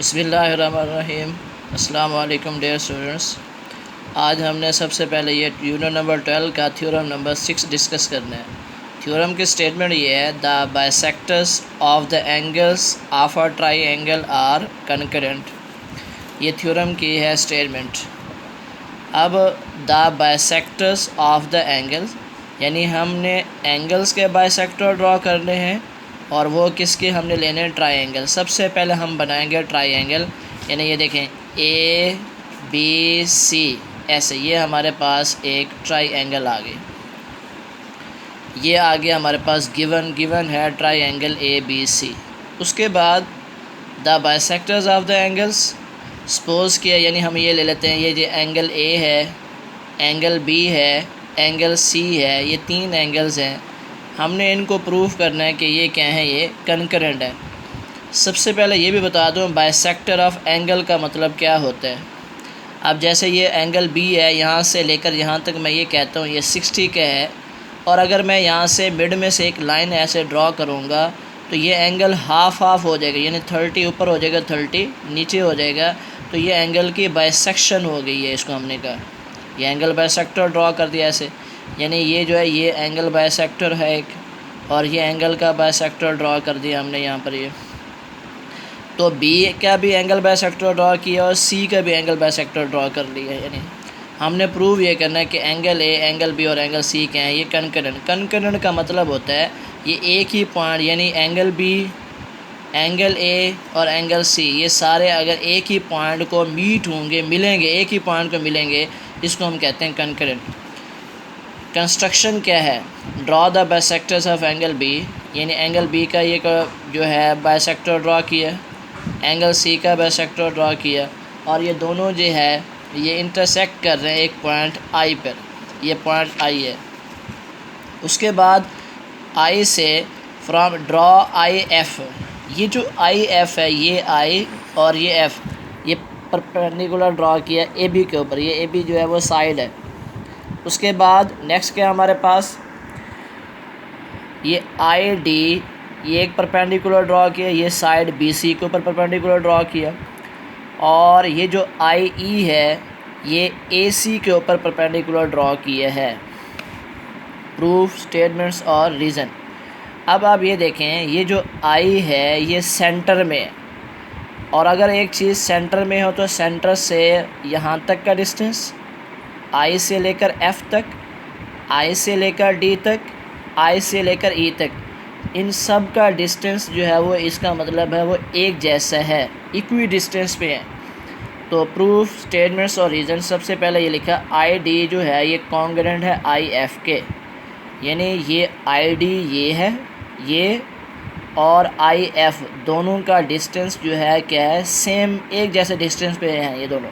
बिस्मिल्लाहिर्रहमानिर्रहीम। अस्सलाम वालेकुम डियर स्टूडेंट्स। आज हमने सबसे पहले ये यूनिट नंबर 12 का थ्योरम नंबर 6 डिस्कस करना है। थ्योरम की स्टेटमेंट ये है, the bisectors of the angles of a triangle are concurrent. ये थ्योरम की है स्टेटमेंट। अब the bisectors of the angles यानी हमने एंगल्स के बाइसेक्टर ड्रॉ करने हैं और वो किसके हमने लेने हैं, ट्राइंगल। सबसे पहले हम बनाएंगे ट्राइंगल, यानी ये देखें ए बी सी ऐसे, ये हमारे पास एक ट्राइंगल आ गई। ये आ गया हमारे पास गिवन है ट्राइंगल ए बी सी। उसके बाद the bisectors of the angles suppose किया, यानी हम ये ले लेते हैं, ये जो एंगल ए है, एंगल बी है, एंगल सी है, ये तीन एंगल्स हैं। हमने इनको प्रूफ करना है कि ये क्या है, ये कनकरेंट है। सबसे पहले ये भी बता दूं बाइसेक्टर ऑफ एंगल का मतलब क्या होता है। अब जैसे ये एंगल बी है, यहाँ से लेकर यहाँ तक मैं ये कहता हूँ ये 60 का है, और अगर मैं यहाँ से मिड में से एक लाइन ऐसे ड्रॉ करूँगा तो ये एंगल हाफ हो जाएगा, यानी 30 ऊपर हो जाएगा, 30 नीचे हो जाएगा। तो ये एंगल की बाइसेक्शन हो गई है, इसको हमने कहा ये एंगल बाइसेक्टर ड्रॉ कर दिया ऐसे, यानी ये जो है ये एंगल बाइसेक्टर है एक, और ये एंगल का बाइसेक्टर ड्रॉ कर दिया हमने यहाँ पर। ये तो बी का भी एंगल बाइसेक्टर ड्रॉ किया और सी का भी एंगल बाइसेक्टर ड्रॉ कर लिया। यानी हमने प्रूव ये करना है कि एंगल ए, एंगल बी और एंगल सी क्या है, ये कनकरेंट का मतलब होता है ये एक ही पॉइंट, यानी एंगल बी, एंगल ए और एंगल सी, ये सारे अगर एक ही पॉइंट को मीट होंगे, मिलेंगे, एक ही पॉइंट को मिलेंगे, इसको हम कहते हैं कनकरेंट। कंस्ट्रक्शन क्या है, draw the bisectors of angle B, यानी एंगल बी का ये जो है बाइसेक्टर ड्रॉ किया, एंगल सी का बाइसेक्टर ड्रॉ किया, और ये दोनों जो है ये इंटरसेक्ट कर रहे हैं एक पॉइंट आई पर, ये पॉइंट आई है। उसके बाद आई से फ्रॉम ड्रॉ आई एफ, ये जो आई एफ है, ये आई और ये एफ, ये परपेंडिकुलर ड्रॉ किया ए बी के ऊपर, ये ए बी जो है वो साइड है। उसके बाद नेक्स्ट क्या हमारे पास, ये आई डी, ये एक परपेंडिकुलर ड्रॉ किया, ये साइड बी सी के ऊपर परपेंडिकुलर ड्रॉ किया, और ये जो आई ई है ये ए सी के ऊपर परपेंडिकुलर ड्रॉ किया है। प्रूफ, स्टेटमेंट्स और रीज़न। अब आप ये देखें, ये जो आई है ये सेंटर में है, और अगर एक चीज़ सेंटर में हो तो सेंटर से यहाँ तक का डिस्टेंस, आई से लेकर एफ़ तक, आई से लेकर डी तक, आई से लेकर ई तक, इन सब का डिस्टेंस जो है वो, इसका मतलब है वो एक जैसा है, इक्वी डिस्टेंस पे है। तो प्रूफ, स्टेटमेंट्स और रीज़न। सबसे पहले ये लिखा आई डी जो है ये कॉन्ग्रुएंट है आई एफ़ के, यानी ये आई डी ये है, ये और आई एफ़ दोनों का डिस्टेंस जो है क्या है, सेम एक जैसे डिस्टेंस पे हैं ये दोनों,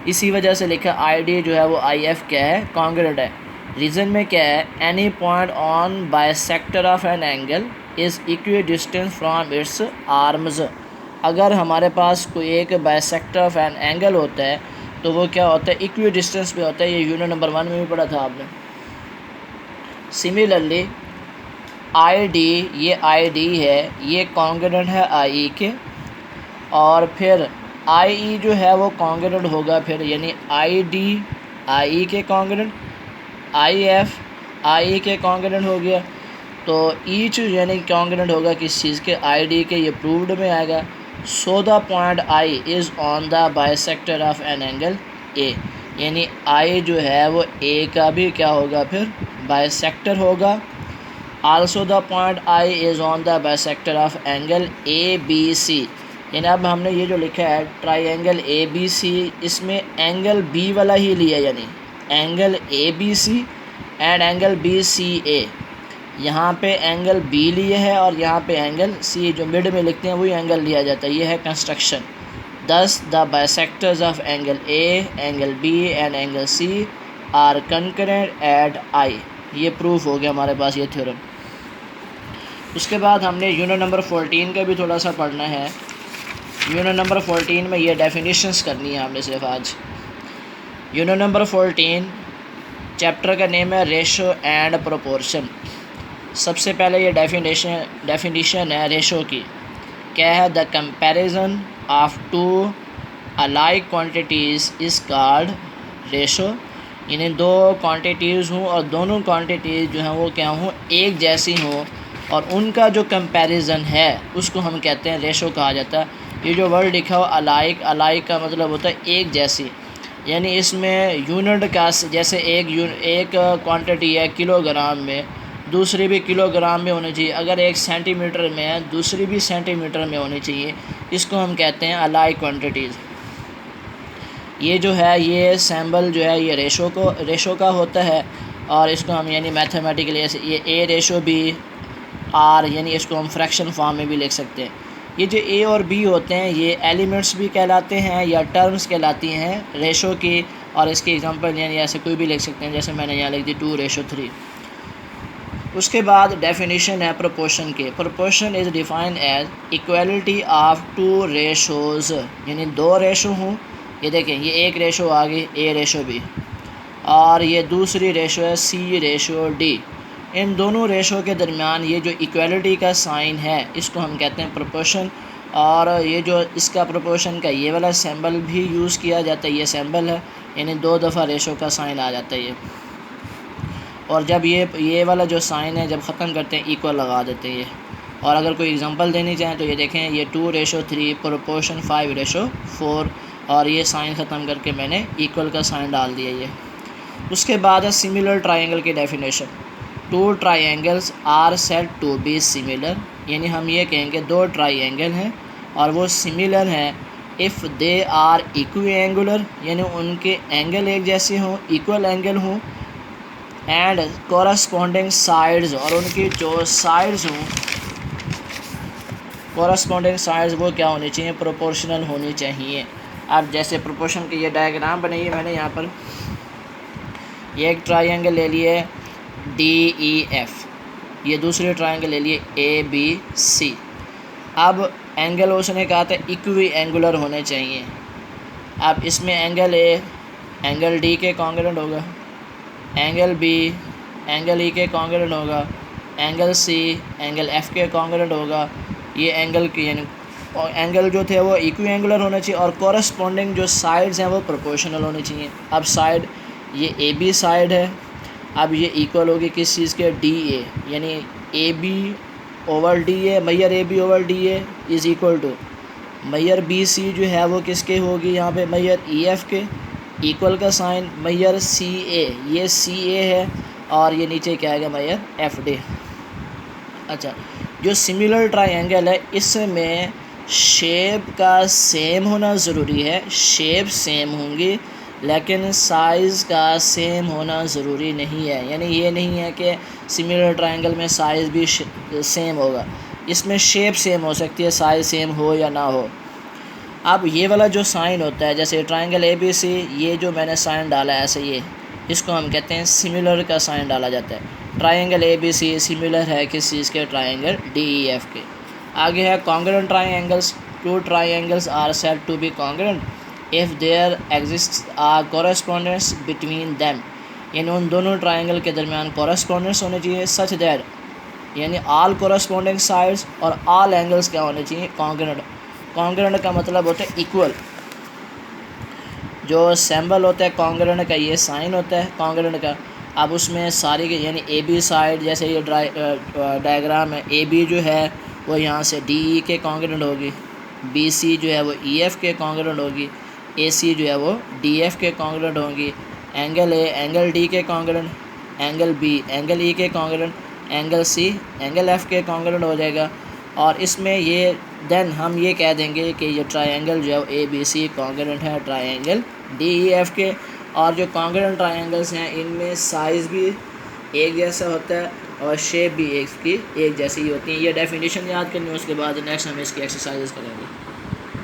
इसी वजह से लिखा आई डी जो है वो आई एफ़ क्या है, कॉन्ग्रुएंट है। रीज़न में क्या है, any point on bisector of an angle is equi distance from its arms. अगर हमारे पास कोई एक बाइसेक्टर ऑफ एन एंगल होता है तो वो क्या होता है, इक्वी डिस्टेंस पे होता है। ये यूनिट नंबर 1 में भी पढ़ा था आपने। सिमिलरली आई डी, ये आई डी है, ये कॉन्ग्रुएंट है आई ई के, और फिर आई ई जो है वो कॉन्ग्रुएंट होगा फिर, यानी आई डी आई ई के कॉन्ग्रुएंट, आई एफ आई ई के कॉन्ग्रुएंट हो गया। तो ईच यानी कॉन्ग्रुएंट होगा किस चीज़ के, आई डी के, ये प्रूव्ड में आएगा। So the point I is on the bisector of an angle A, यानी आई जो है वो ए का भी क्या होगा फिर, बाइसेक्टर होगा। Also the point I is on the bisector of angle A B C, यानी अब हमने ये जो लिखा है ट्राइंगल ए बी सी, इसमें एंगल बी वाला ही लिया, यानी angle A B C and angle B C A. यहाँ पे एंगल बी लिए है और यहाँ पे एंगल सी, जो मिड में लिखते हैं वही एंगल लिया जाता है। ये है construction. Thus the bisectors of angle A, angle B and angle C are concurrent at I. ये प्रूफ हो गया हमारे पास ये थ्योरम। उसके बाद हमने यूनिट नंबर 14 का भी थोड़ा सा पढ़ना है। यूनिट नंबर 14 में ये डेफिनेशंस करनी है हमने सिर्फ आज। यूनिट नंबर 14 चैप्टर का नेम है रेशो एंड प्रोपोर्शन। सबसे पहले ये डेफिनेशन है रेशो की। क्या है, the comparison of two alike quantities is called ratio, यानी दो क्वांटिटीज़ हों और दोनों क्वांटिटीज़ जो हैं वो क्या हों, एक जैसी हों, और उनका जो कंपैरिजन है उसको हम कहते हैं रेशो कहा जाता है। ये जो वर्ड लिखा हो अलाइक, अलाइक का मतलब होता है एक जैसी, यानी इसमें यूनिट का, जैसे एक क्वांटिटी है किलोग्राम में, दूसरी भी किलोग्राम में होनी चाहिए। अगर एक सेंटीमीटर में है दूसरी भी सेंटीमीटर में होनी चाहिए। इसको हम कहते हैं अलाइक क्वांटिटीज़। ये जो है ये सैम्बल जो है ये रेशो का होता है, और इसको हम यानी मैथमेटिकली ऐसे ये ए रेशो बी आर, यानी इसको हम फ्रैक्शन फॉर्म में भी लिख सकते हैं। ये जो ए और बी होते हैं ये एलिमेंट्स भी कहलाते हैं या टर्म्स कहलाती हैं रेशो की, और इसके एग्जांपल यानी ऐसे कोई भी लिख सकते हैं, जैसे मैंने यहाँ लिख दी 2:3। उसके बाद डेफिनेशन है प्रोपोर्शन के। Proportion is defined as equality of two ratios, यानी दो रेशो हों। ये देखें ये एक रेशो आ गई ए रेशो बी, और ये दूसरी रेशो है सी रेशो डी। इन दोनों रेशो के दरमियान ये जो इक्वलिटी का साइन है इसको हम कहते हैं प्रोपोर्शन। और ये जो इसका प्रोपोर्शन का ये वाला सिंबल भी यूज़ किया जाता है, ये सिंबल है, यानी 2 दफ़ा रेशो का साइन आ जाता है ये। और जब ये वाला जो साइन है जब ख़त्म करते हैं इक्वल लगा देते हैं ये। और अगर कोई एग्जांपल देनी चाहें तो ये देखें ये 2:3 प्रोपोर्शन 5:4, और ये साइन ख़त्म करके मैंने इक्वल का साइन डाल दिया ये। उसके बाद है सिमिलर ट्रायंगल की definition. 2 triangles are said to be similar, यानी हम ये कहेंगे 2 ट्रायंगल हैं और वो सिमिलर हैं इफ़ दे आर इक्विएंगुलर, यानी उनके एंगल एक जैसे हों, इक्वल एंगल हों, एंड कॉरस्पॉन्डिंग साइड्स, और उनकी जो साइड्स हों कॉरस्पॉन्डिंग साइड्स वो क्या होनी चाहिए, प्रोपोर्शनल होनी चाहिए। अब जैसे प्रोपोर्शन की ये डायग्राम बनाई है मैंने यहाँ पर, ये एक ट्रायंगल ले लिए DEF, ये दूसरे ट्रायंगल ले लिए ABC। अब एंगल उसने कहा था इक्वी एंगुलर होने चाहिए। अब इसमें एंगल A एंगल D के कॉन्ग्रुएंट होगा, एंगल B एंगल E के कॉन्ग्रुएंट होगा, एंगल C एंगल F के कॉन्ग्रुएंट होगा। ये एंगल की यानी एंगल जो थे वो इक्वी एंगुलर होना चाहिए, और कॉरस्पॉन्डिंग जो साइड्स हैं वो प्रोपोर्शनल होनी चाहिए। अब साइड ये AB साइड है, अब ये इक्वल होगी किस चीज़ के, DA, यानी AB/DA, mayor AB/DA is equal to mayor BC जो है वो किसके होगी, यहाँ पे मैयर EF के, इक्वल का साइन मैयर CA, ये CA है, और ये नीचे क्या आएगा मैयर FD। अच्छा, जो सिमिलर ट्रायंगल है इसमें शेप का सेम होना ज़रूरी है, शेप सेम होंगी लेकिन साइज़ का सेम होना ज़रूरी नहीं है। यानी ये नहीं है कि सिमिलर ट्रायंगल में साइज़ भी सेम होगा, इसमें शेप सेम हो सकती है, साइज़ सेम हो या ना हो। अब ये वाला जो साइन होता है जैसे ट्रायंगल ABC, ये जो मैंने साइन डाला है ऐसे, ये इसको हम कहते हैं सिमिलर का साइन डाला जाता है। ट्रायंगल ABC सिमिलर है किस चीज़ के, ट्रायंगल DEF के। आगे है congruent triangles. 2 triangles are said to be congruent if there exist a correspondence between them, यानी उन दोनों ट्रायंगल के दरमियान कॉरस्पॉन्डेंस होने चाहिए, सच दैट यानी ऑल कॉरस्पॉन्डिंग साइड्स और ऑल एंगल्स क्या होने चाहिए, कॉन्ग्रुएंट। कॉन्ग्रुएंट का मतलब होता है इक्वल। जो सिंबल होता है कॉन्ग्रुएंट का, ये साइन होता है कॉन्ग्रुएंट का। अब उसमें सारी के यानी AB साइड, जैसे ये डायग्राम है, AB जो है वो यहाँ से DE के कॉन्ग्रुएंट होगी, BC जो है वो EF के कॉन्ग्रुएंट होगी, AC जो है वो DF के कॉन्ग्रुएंट होगी, एंगल A एंगल D के congruent, angle B angle E के congruent, angle C angle F के कॉन्ग्रुएंट हो जाएगा। और इसमें ये देन हम ये कह देंगे कि ये ट्रायंगल जो है ABC कॉन्ग्रुएंट है ट्रायंगल DEF के। और जो कॉन्ग्रुएंट ट्रायंगल्स हैं इनमें साइज़ भी एक जैसा होता है और शेप भी एक जैसी ही होती है। ये डेफिनेशन याद करनी है, उसके बाद नेक्स्ट हम इसकी एक्सरसाइज करेंगे।